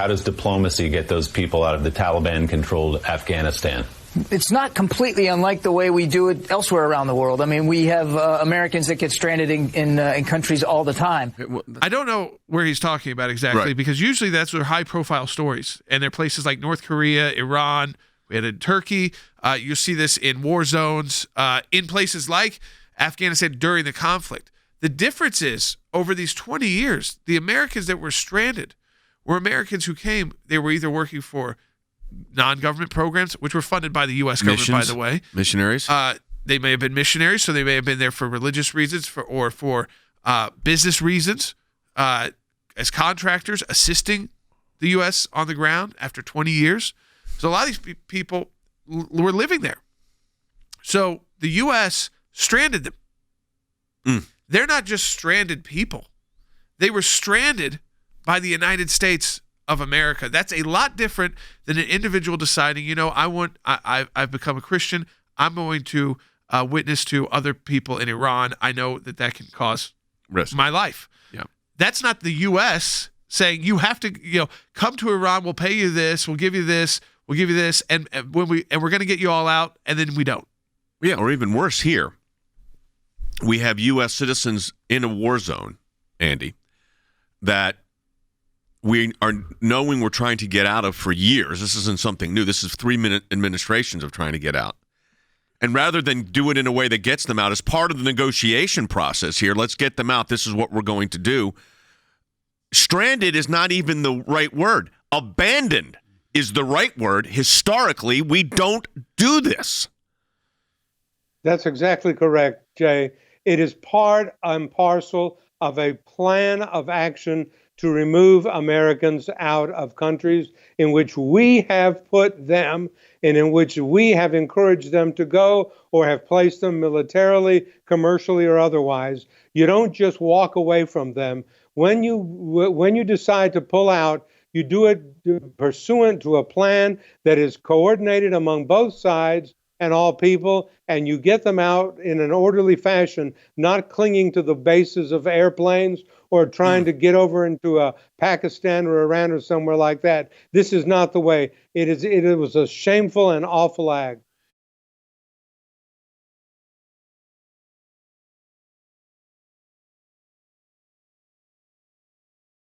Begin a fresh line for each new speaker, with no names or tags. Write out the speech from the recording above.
How does diplomacy get those people out of the Taliban-controlled Afghanistan?
It's not completely unlike the way we do it elsewhere around the world. I mean, we have Americans that get stranded in countries all the time.
I don't know where he's talking about exactly, right, because usually that's their high-profile stories, and they're places like North Korea, Iran. We had in Turkey. You see this in war zones, in places like Afghanistan during the conflict. The difference is, over these 20 years, the Americans that were stranded were Americans who came. They were either working for non-government programs, which were funded by the U.S. government, by the way.
Missionaries?
They may have been missionaries, so they may have been there for religious reasons or for business reasons, as contractors assisting the U.S. on the ground after 20 years. So a lot of these people were living there. So the U.S. stranded them. They're not just stranded people. They were stranded by the United States of America. That's a lot different than an individual deciding, I've become a Christian. I'm going to witness to other people in Iran. I know that can cause
risk
my life.
Yeah.
That's not the U.S. saying you have to, come to Iran. We'll pay you this. We'll give you this. We'll give you this. And we're going to get you all out. And then we don't.
Yeah. Or even worse here. We have U.S. citizens in a war zone, Andy, that we are knowing we're trying to get out of for years. This isn't something new. This is 3-minute administrations of trying to get out. And rather than do it in a way that gets them out as part of the negotiation process here, let's get them out. This is what we're going to do. Stranded is not even the right word. Abandoned is the right word. Historically, we don't do this.
That's exactly correct, Jay. It is part and parcel of a plan of action to remove Americans out of countries in which we have put them and in which we have encouraged them to go or have placed them militarily, commercially, or otherwise. You don't just walk away from them. When you decide to pull out, you do it pursuant to a plan that is coordinated among both sides and all people, and you get them out in an orderly fashion, not clinging to the bases of airplanes or trying to get over into Pakistan or Iran or somewhere like that. This is not the way. It was a shameful and awful act.